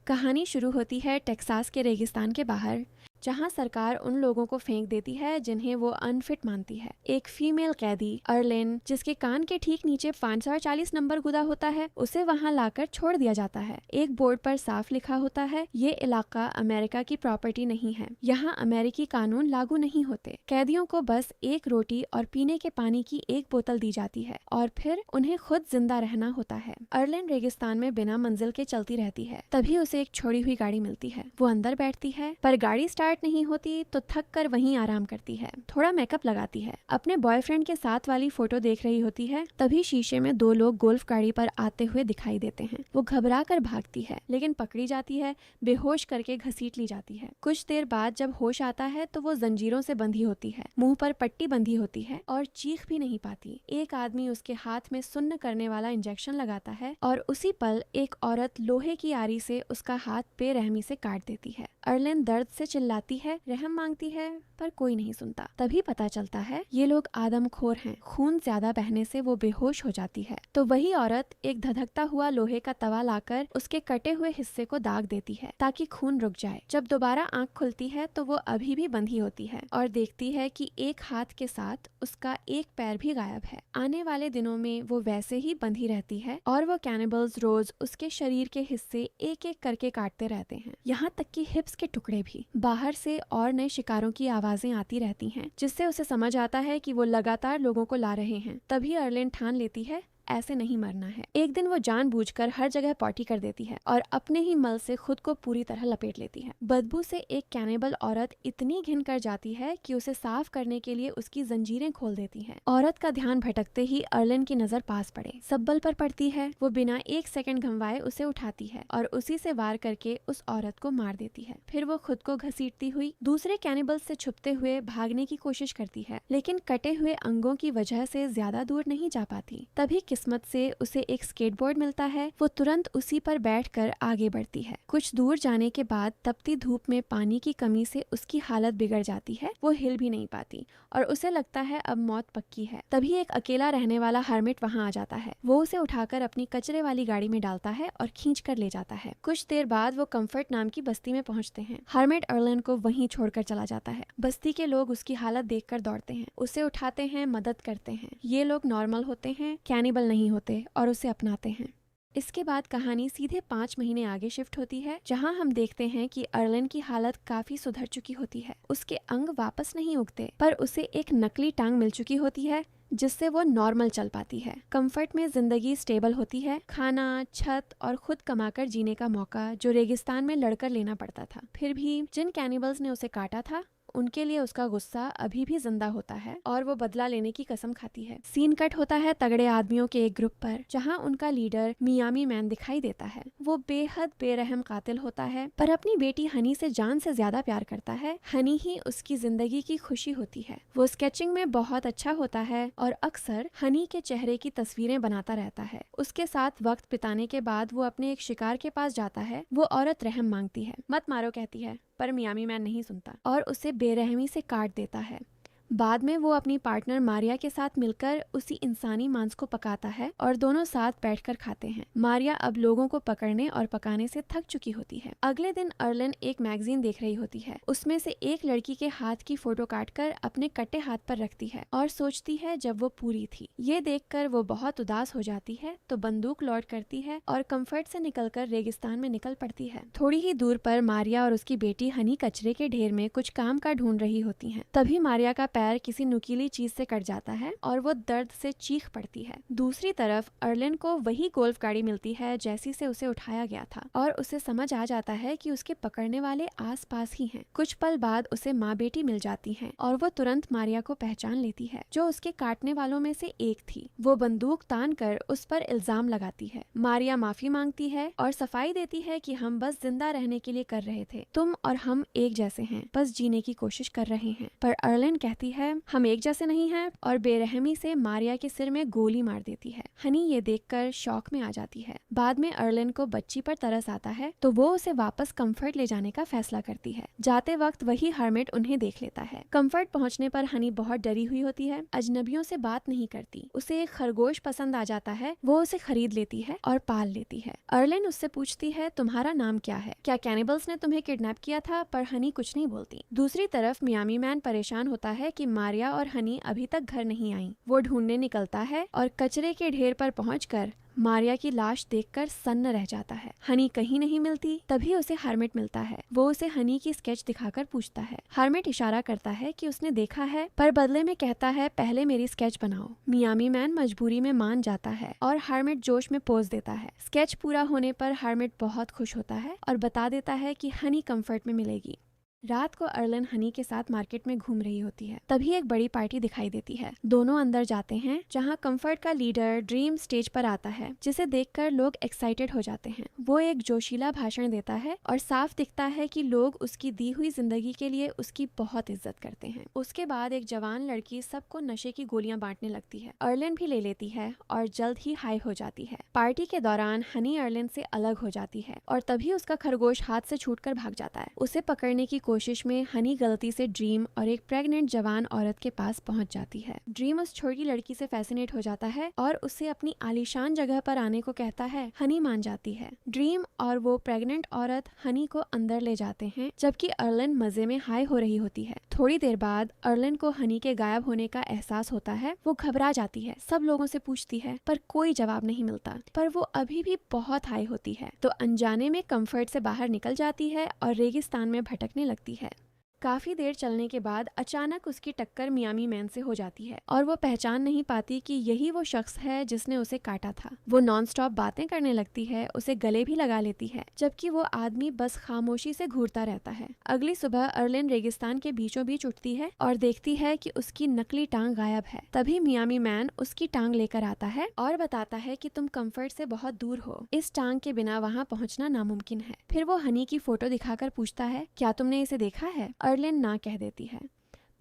कहानी शुरू होती है टेक्सास के रेगिस्तान के बाहर, जहां सरकार उन लोगों को फेंक देती है जिन्हें वो अनफिट मानती है। एक फीमेल कैदी अर्लिन, जिसके कान के ठीक नीचे 540 नंबर गुदा होता है, उसे वहां लाकर छोड़ दिया जाता है। एक बोर्ड पर साफ लिखा होता है, ये इलाका अमेरिका की प्रॉपर्टी नहीं है, यहाँ अमेरिकी कानून लागू नहीं होते। कैदियों को बस एक रोटी और पीने के पानी की एक बोतल दी जाती है और फिर उन्हें खुद जिंदा रहना होता है। अर्लिन रेगिस्तान में बिना मंजिल के चलती रहती है। तभी उसे एक छोड़ी हुई गाड़ी मिलती है। वो अंदर बैठती है, पर गाड़ी स्टार्ट नहीं होती तो थक कर वहीं आराम करती है। थोड़ा मेकअप लगाती है, अपने बॉयफ्रेंड के साथ वाली फोटो देख रही होती है। तभी शीशे में दो लोग गोल्फ गाड़ी पर आते हुए दिखाई देते हैं। वो घबरा कर भागती है, लेकिन पकड़ी जाती है, बेहोश करके घसीट ली जाती है। कुछ देर बाद जब होश आता है तो वो जंजीरों से बंधी होती है, मुंह पर पट्टी बंधी होती है और चीख भी नहीं पाती। एक आदमी उसके हाथ में सुन्न करने वाला इंजेक्शन लगाता है और उसी पल एक औरत लोहे की आरी से उसका हाथ बेरहमी से काट देती है। अर्लिन दर्द से चिल्लाती है, रहम मांगती है, पर कोई नहीं सुनता। तभी पता चलता है ये लोग आदमखोर हैं। खून ज्यादा बहने से वो बेहोश हो जाती है, तो वही औरत एक धधकता हुआ लोहे का तवा लाकर उसके कटे हुए हिस्से को दाग देती है ताकि खून रुक जाए। जब दोबारा आंख खुलती है तो वो अभी भी बंधी होती है और देखती है कि एक हाथ के साथ उसका एक पैर भी गायब है। आने वाले दिनों में वो वैसे ही बंधी रहती है और वो कैनिबल्स रोज उसके शरीर के हिस्से एक एक करके काटते रहते हैं, यहाँ तक कि हिप्स के टुकड़े भी। बाहर से और नए शिकारों की आवाजें आती रहती हैं, जिससे उसे समझ आता है कि वो लगातार लोगों को ला रहे हैं। तभी अर्लिन ठान लेती है ऐसे नहीं मरना है। एक दिन वो जानबूझकर हर जगह पॉटी कर देती है और अपने ही मल से खुद को पूरी तरह लपेट लेती है। बदबू से एक कैनिबल औरत इतनी घिन कर जाती है कि उसे साफ करने के लिए उसकी जंजीरें खोल देती है। औरत का ध्यान भटकते ही अर्लिन की नजर पास पड़े सब्बल पर पड़ती है। वो बिना एक सेकंड घंवाए उसे उठाती है और उसी से वार करके उस औरत को मार देती है। फिर वो खुद को घसीटती हुई दूसरे कैनिबल से छुपते हुए भागने की कोशिश करती है, लेकिन कटे हुए अंगों की वजह से ज्यादा दूर नहीं जा पाती। तभी किस्मत से उसे एक स्केटबोर्ड मिलता है। वो तुरंत उसी पर बैठकर आगे बढ़ती है। कुछ दूर जाने के बाद तपती धूप में पानी की कमी से उसकी हालत बिगड़ जाती है। वो हिल भी नहीं पाती और उसे लगता है अब मौत पक्की है। तभी एक अकेला रहने वाला हर्मिट वहां आ जाता है। वो उसे उठाकर अपनी कचरे वाली गाड़ी में डालता है और खींच कर ले जाता है। कुछ देर बाद वो कंफर्ट नाम की बस्ती में पहुंचते हैं। हर्मिट अर्लिन को वहीं छोड़कर चला जाता है। बस्ती के लोग उसकी हालत देखकर दौड़ते हैं, उसे उठाते हैं, मदद करते हैं। ये लोग नॉर्मल होते हैं, कैनिबल नहीं होते और उसे अपनाते हैं। इसके बाद कहानी सीधे 5 महीने आगे शिफ्ट होती है, जहां हम देखते हैं कि अर्लिन की हालत काफी सुधर चुकी होती है। उसके अंग वापस नहीं उगते, पर उसे एक नकली टांग मिल चुकी होती है जिससे वो नॉर्मल चल पाती है। कंफर्ट में जिंदगी स्टेबल होती है। खाना, छत और खुद कमाकर जीने का मौका जो रेगिस्तान में लड़कर लेना पड़ता था। फिर भी जिन कैनिबल्स ने उसे काटा था उनके लिए उसका गुस्सा अभी भी जिंदा होता है और वो बदला लेने की कसम खाती है। सीन कट होता है तगड़े आदमियों के एक ग्रुप पर, जहां उनका लीडर मियामी मैन दिखाई देता है। वो बेहद बेरहम कातिल होता है, पर अपनी बेटी हनी से जान से ज्यादा प्यार करता है। हनी ही उसकी जिंदगी की खुशी होती है। वो स्केचिंग में बहुत अच्छा होता है और अक्सर हनी के चेहरे की तस्वीरें बनाता रहता है। उसके साथ वक्त बिताने के बाद वो अपने एक शिकार के पास जाता है। वो औरत रहम मांगती है, मत मारो कहती है, पर मियामी मैन नहीं सुनता और उसे बेरहमी से काट देता है। बाद में वो अपनी पार्टनर मारिया के साथ मिलकर उसी इंसानी मांस को पकाता है और दोनों साथ बैठकर खाते हैं। मारिया अब लोगों को पकड़ने और पकाने से थक चुकी होती है। अगले दिन अर्लिन एक मैगजीन देख रही होती है। उसमें से एक लड़की के हाथ की फोटो काटकर अपने कटे हाथ पर रखती है और सोचती है जब वो पूरी थी। ये देखकर वो बहुत उदास हो जाती है, तो बंदूक लोड करती है और कंफर्ट से निकलकर रेगिस्तान में निकल पड़ती है। थोड़ी ही दूर पर मारिया और उसकी बेटी हनी कचरे के ढेर में कुछ काम का ढूंढ रही होती हैं। तभी मारिया का पैर किसी नुकीली चीज से कट जाता है और वो दर्द से चीख पड़ती है। दूसरी तरफ अर्लिन को वही गोल्फ गाड़ी मिलती है जैसी से उसे उठाया गया था और उसे समझ आ जाता है कि उसके पकड़ने वाले आसपास ही हैं। कुछ पल बाद उसे माँ बेटी मिल जाती हैं और वो तुरंत मारिया को पहचान लेती है, जो उसके काटने वालों में से एक थी। वो बंदूक तान कर उस पर इल्जाम लगाती है। मारिया माफी मांगती है और सफाई देती है कि हम बस जिंदा रहने के लिए कर रहे थे, तुम और हम एक जैसे हैं, बस जीने की कोशिश कर रहे हैं। पर अर्लिन कहती कहती है हम एक जैसे नहीं हैं और बेरहमी से मारिया के सिर में गोली मार देती है। हनी ये देखकर शॉक में आ जाती है। बाद में अर्लिन को बच्ची पर तरस आता है तो वो उसे वापस कंफर्ट ले जाने का फैसला करती है। जाते वक्त वही हर्मिट उन्हें देख लेता है। कंफर्ट पहुंचने पर हनी बहुत डरी हुई होती है। अजनबियों से बात नहीं करती। उसे एक खरगोश पसंद आ जाता है, वो उसे खरीद लेती है और पाल लेती है। अर्लिन उससे पूछती है तुम्हारा नाम क्या है, क्या कैनिबल्स ने तुम्हें किडनैप किया था, पर हनी कुछ नहीं बोलती। दूसरी तरफ मियामी मैन परेशान होता है कि मारिया और हनी अभी तक घर नहीं आई। वो ढूंढने निकलता है और कचरे के ढेर पर पहुंचकर मारिया की लाश देखकर सन्न रह जाता है। हनी कहीं नहीं मिलती। तभी उसे हर्मिट मिलता है। वो उसे हनी की स्केच दिखाकर पूछता है। हर्मिट इशारा करता है कि उसने देखा है, पर बदले में कहता है पहले मेरी स्केच बनाओ। मियामी मैन मजबूरी में मान जाता है और हर्मिट जोश में पोज देता है। स्केच पूरा होने पर हर्मिट बहुत खुश होता है और बता देता है कि हनी कंफर्ट में मिलेगी। रात को अर्लिन हनी के साथ मार्केट में घूम रही होती है। तभी एक बड़ी पार्टी दिखाई देती है। दोनों अंदर जाते हैं, जहां कंफर्ट का लीडर ड्रीम स्टेज पर आता है, जिसे देखकर लोग एक्साइटेड हो जाते हैं। वो एक जोशीला भाषण देता है और साफ दिखता है कि लोग उसकी दी हुई जिंदगी के लिए उसकी बहुत इज्जत करते हैं। उसके बाद एक जवान लड़की सबको नशे की गोलियां बांटने लगती है। अर्लिन भी ले लेती है और जल्द ही हाई हो जाती है। पार्टी के दौरान हनी अर्लिन से अलग हो जाती है और तभी उसका खरगोश हाथ से छूटकर भाग जाता है। उसे पकड़ने की कोशिश में हनी गलती से ड्रीम और एक प्रेग्नेंट जवान औरत के पास पहुंच जाती है। ड्रीम उस छोटी लड़की से फैसिनेट हो जाता है और उसे अपनी आलीशान जगह पर आने को कहता है। हनी मान जाती है। ड्रीम और वो प्रेग्नेंट औरत हनी को अंदर ले जाते हैं, जबकि अर्लिन मजे में हाई हो रही होती है। थोड़ी देर बाद अर्लिन को हनी के गायब होने का एहसास होता है। वो घबरा जाती है, सब लोगों से पूछती है पर कोई जवाब नहीं मिलता। पर वो अभी भी बहुत हाई होती है तो अनजाने में कंफर्ट से बाहर निकल जाती है और रेगिस्तान में भटकने लगती है। काफी देर चलने के बाद अचानक उसकी टक्कर मियामी मैन से हो जाती है और वो पहचान नहीं पाती कि यही वो शख्स है जिसने उसे काटा था। वो नॉनस्टॉप बातें करने लगती है, उसे गले भी लगा लेती है, जबकि वो आदमी बस खामोशी से घूरता रहता है। अगली सुबह अर्लिन रेगिस्तान के बीचों बीच उठती है और देखती है कि उसकी नकली टांग गायब है। तभी मियामी मैन उसकी टांग लेकर आता है और बताता है कि तुम कंफर्ट से बहुत दूर हो, इस टांग के बिना वहाँ पहुँचना नामुमकिन है। फिर वो हनी की फोटो दिखाकर पूछता है क्या तुमने इसे देखा है। अर्लिन ना कह देती है,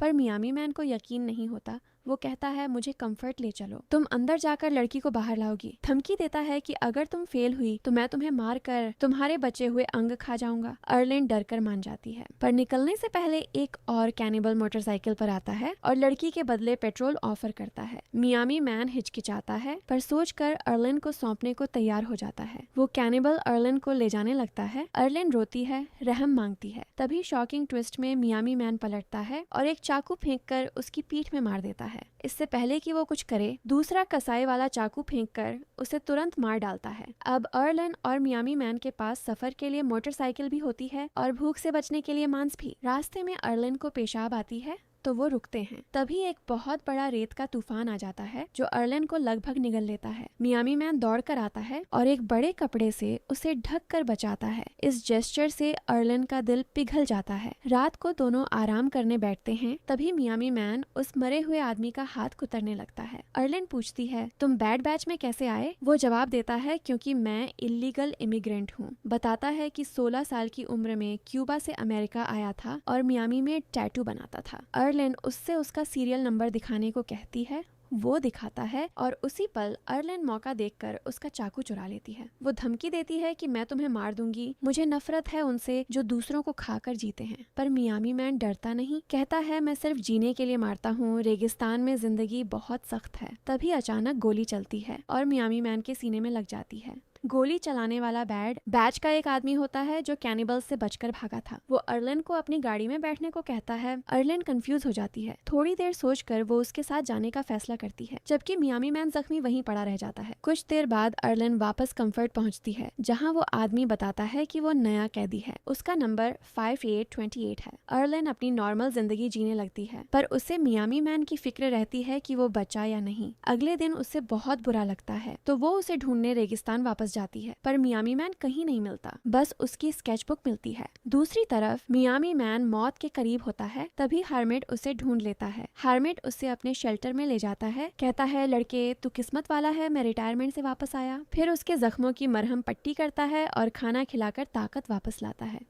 पर मियामी मैन को यकीन नहीं होता। वो कहता है मुझे कंफर्ट ले चलो, तुम अंदर जाकर लड़की को बाहर लाओगी। धमकी देता है कि अगर तुम फेल हुई तो मैं तुम्हें मार कर तुम्हारे बचे हुए अंग खा जाऊंगा। अर्लिन डर कर मान जाती है, पर निकलने से पहले एक और कैनिबल मोटरसाइकिल पर आता है और लड़की के बदले पेट्रोल ऑफर करता है। मियामी मैन हिचकिचाता है, पर सोचकर अर्लिन को सौंपने को तैयार हो जाता है। वो कैनिबल अर्लिन को ले जाने लगता है। अर्लिन रोती है, रहम मांगती है। तभी शॉकिंग ट्विस्ट में मियामी मैन पलटता है और एक चाकू फेंककर उसकी पीठ में मार देता है। इससे पहले कि वो कुछ करे, दूसरा कसाई वाला चाकू फेंककर उसे तुरंत मार डालता है। अब अर्लिन और मियामी मैन के पास सफर के लिए मोटरसाइकिल भी होती है और भूख से बचने के लिए मांस भी। रास्ते में अर्लिन को पेशाब आती है तो वो रुकते हैं। तभी एक बहुत बड़ा रेत का तूफान आ जाता है जो अर्लिन को लगभग निगल लेता है। मियामी मैन दौड़ कर आता है और एक बड़े कपड़े से उसे ढक कर बचाता है। इस जेस्चर से अर्लिन का दिल पिघल जाता है। रात को दोनों आराम करने बैठते हैं। तभी मियामी मैन उस मरे हुए आदमी का हाथ कुतरने लगता है। अर्लिन पूछती है तुम बैड बैच में कैसे आए। वो जवाब देता है क्योंकि मैं इलीगल इमिग्रेंट हूँ। बताता है कि 16 साल की उम्र में क्यूबा से अमेरिका आया था और मियामी में टैटू बनाता था। अर्लिन उससे उसका सीरियल नंबर दिखाने को कहती है। वो दिखाता है और उसी पल अर्लिन मौका देखकर उसका चाकू चुरा लेती है। वो धमकी देती है कि मैं तुम्हें मार दूंगी, मुझे नफरत है उनसे जो दूसरों को खाकर जीते हैं। पर मियामी मैन डरता नहीं, कहता है मैं सिर्फ जीने के लिए मारता हूँ, रेगिस्तान में जिंदगी बहुत सख्त है। तभी अचानक गोली चलती है और मियामी मैन के सीने में लग जाती है। गोली चलाने वाला बैच का एक आदमी होता है जो कैनिबल्स से बचकर भागा था। वो अर्लिन को अपनी गाड़ी में बैठने को कहता है। अर्लिन कंफ्यूज हो जाती है। थोड़ी देर सोचकर वो उसके साथ जाने का फैसला करती है, जबकि मियामी मैन जख्मी वहीं पड़ा रह जाता है। कुछ देर बाद अर्लिन वापस कंफर्ट पहुंचती है, जहां वो आदमी बताता है कि वो नया कैदी है। उसका नंबर 5828 है। अर्लिन अपनी नॉर्मल जिंदगी जीने लगती है, पर उसे मियामी मैन की फिक्र रहती है कि वो बचा या नहीं। अगले दिन उसे बहुत बुरा लगता है तो वो उसे ढूंढने रेगिस्तान वापस जाती है, पर मियामी मैन कहीं नहीं मिलता, बस उसकी स्केचबुक मिलती है। दूसरी तरफ मियामी मैन मौत के करीब होता है। तभी हर्मिट उसे ढूंढ लेता है। हर्मिट उसे अपने शेल्टर में ले जाता है, कहता है लड़के तू किस्मत वाला है, मैं रिटायरमेंट से वापस आया। फिर उसके जख्मों की मरहम पट्टी करता है और खाना खिलाकर ताकत वापस लाता है।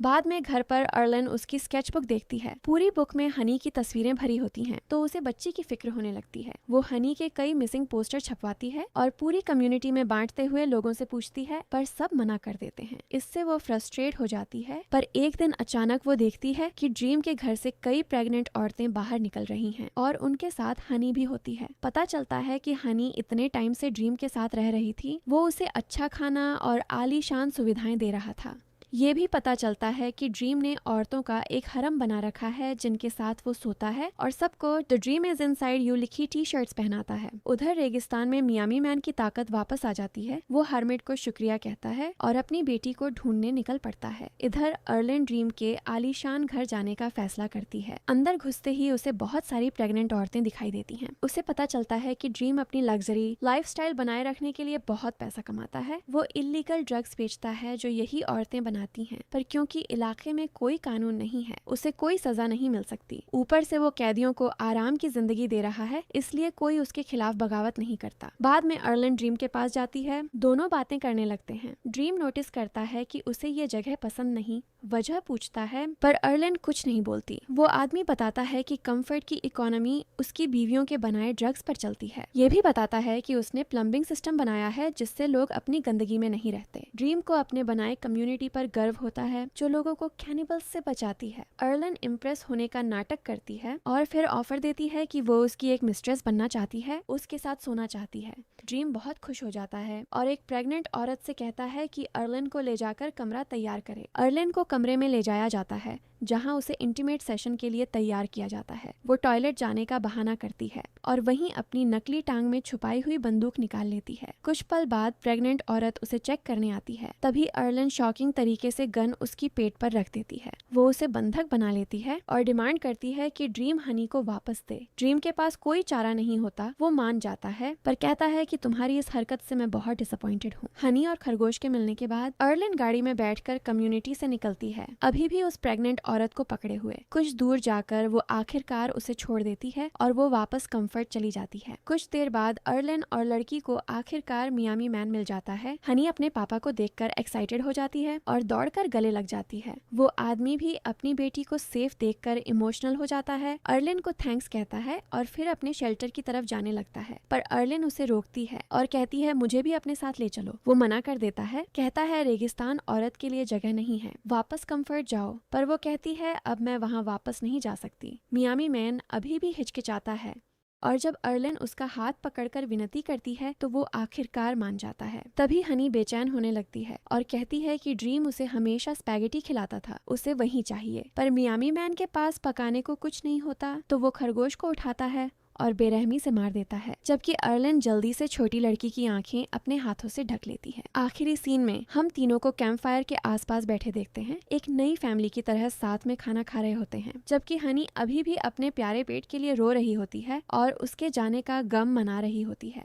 बाद में घर पर अर्लिन उसकी स्केचबुक देखती है। पूरी बुक में हनी की तस्वीरें भरी होती हैं, तो उसे बच्ची की फिक्र होने लगती है। वो हनी के कई मिसिंग पोस्टर छपवाती है और पूरी कम्युनिटी में बांटते हुए लोगों से पूछती है, पर सब मना कर देते हैं। इससे वो फ्रस्ट्रेट हो जाती है। पर एक दिन अचानक वो देखती है कि ड्रीम के घर से कई प्रेग्नेंट औरतें बाहर निकल रही हैं और उनके साथ हनी भी होती है। पता चलता है कि हनी इतने टाइम से ड्रीम के साथ रह रही थी। वो उसे अच्छा खाना और आलीशान सुविधाएं दे रहा था। ये भी पता चलता है कि ड्रीम ने औरतों का एक हरम बना रखा है जिनके साथ वो सोता है और सबको the dream is inside you लिखी टी शर्ट्स पहनाता है। उधर रेगिस्तान में मियामी मैन की ताकत वापस आ जाती है। वो हर्मिट को शुक्रिया कहता है और अपनी बेटी को ढूंढने निकल पड़ता है। इधर अर्लिन ड्रीम के आलीशान घर जाने का फैसला करती है। अंदर घुसते ही उसे बहुत सारी प्रेग्नेंट औरतें दिखाई देती हैं। उसे पता चलता है कि ड्रीम अपनी लग्जरी लाइफस्टाइल बनाए रखने के लिए बहुत पैसा कमाता है। वो इलीगल ड्रग्स बेचता है जो यही औरतें बनाती हैं, पर क्योंकि इलाके में कोई कानून नहीं है, उसे कोई सजा नहीं मिल सकती। ऊपर से वो कैदियों को आराम की जिंदगी दे रहा है, इसलिए कोई उसके खिलाफ बगावत नहीं करता। बाद में अर्लिन ड्रीम के पास जाती है। दोनों बातें करने लगते हैं। ड्रीम नोटिस करता है कि उसे ये जगह पसंद नहीं। वजह पूछता है, पर अर्लिन कुछ नहीं बोलती। वो आदमी बताता है कि कंफर्ट की इकोनॉमी उसकी बीवियों के बनाए ड्रग्स पर चलती है। ये भी बताता है कि उसने प्लम्बिंग सिस्टम बनाया है जिससे लोग अपनी गंदगी में नहीं रहते। ड्रीम को अपने बनाए कम्युनिटी पर गर्व होता है जो लोगों को कैनिबल्स से बचाती है। अर्लिन इम्प्रेस होने का नाटक करती है और फिर ऑफर देती है कि वो उसकी एक मिस्ट्रेस बनना चाहती है, उसके साथ सोना चाहती है। ड्रीम बहुत खुश हो जाता है और एक प्रेग्नेंट औरत से कहता है कि अर्लिन को ले जाकर कमरा तैयार करे। अर्लिन को कमरे में ले जाया जाता है जहां उसे इंटीमेट सेशन के लिए तैयार किया जाता है। वो टॉयलेट जाने का बहाना करती है और वहीं अपनी नकली टांग में छुपाई हुई बंदूक निकाल लेती है। कुछ पल बाद प्रेग्नेंट औरत उसे चेक करने आती है। तभी अर्लिन शॉकिंग तरीके से गन उसकी पेट पर रख देती है। वो उसे बंधक बना लेती है और डिमांड करती है कि ड्रीम हनी को वापस दे। ड्रीम के पास कोई चारा नहीं होता। वो मान जाता है, पर कहता है कि तुम्हारी इस हरकत से मैं बहुत डिसअपॉइंटेड हूँ। हनी और खरगोश के मिलने के बाद अर्लिन गाड़ी में बैठकर कम्युनिटी से निकलती है, अभी भी उस प्रेग्नेंट औरत को पकड़े हुए। कुछ दूर जाकर वो आखिरकार उसे छोड़ देती है और वो वापस कंफर्ट चली जाती है। कुछ देर बाद अर्लिन और लड़की को आखिरकार मियामी मैन मिल जाता है। हनी अपने पापा को देखकर एक्साइटेड हो जाती है और दौड़कर गले लग जाती है। वो आदमी भी अपनी बेटी को सेफ देखकर इमोशनल हो जाता है। अर्लिन को थैंक्स कहता है और फिर अपने शेल्टर की तरफ जाने लगता है, पर अर्लिन उसे रोकती है और कहती है मुझे भी अपने साथ ले चलो। वो मना कर देता है, कहता है रेगिस्तान औरत के लिए जगह नहीं है, वापस कंफर्ट जाओ। पर वो कहती है अब मैं वहाँ वापस नहीं जा सकती। मियामी मैन अभी भी हिचकिचाता है और जब अर्लिन उसका हाथ पकड़कर विनती करती है तो वो आखिरकार मान जाता है। तभी हनी बेचैन होने लगती है और कहती है कि ड्रीम उसे हमेशा स्पैगेटी खिलाता था, उसे वही चाहिए। पर मियामी मैन के पास पकाने को कुछ नहीं होता तो वो खरगोश को उठाता है और बेरहमी से मार देता है, जबकि अर्लिन जल्दी से छोटी लड़की की आंखें अपने हाथों से ढक लेती है। आखिरी सीन में हम तीनों को कैंप फायर के आसपास बैठे देखते हैं, एक नई फैमिली की तरह साथ में खाना खा रहे होते हैं, जबकि हनी अभी भी अपने प्यारे पेट के लिए रो रही होती है और उसके जाने का गम मना रही होती है।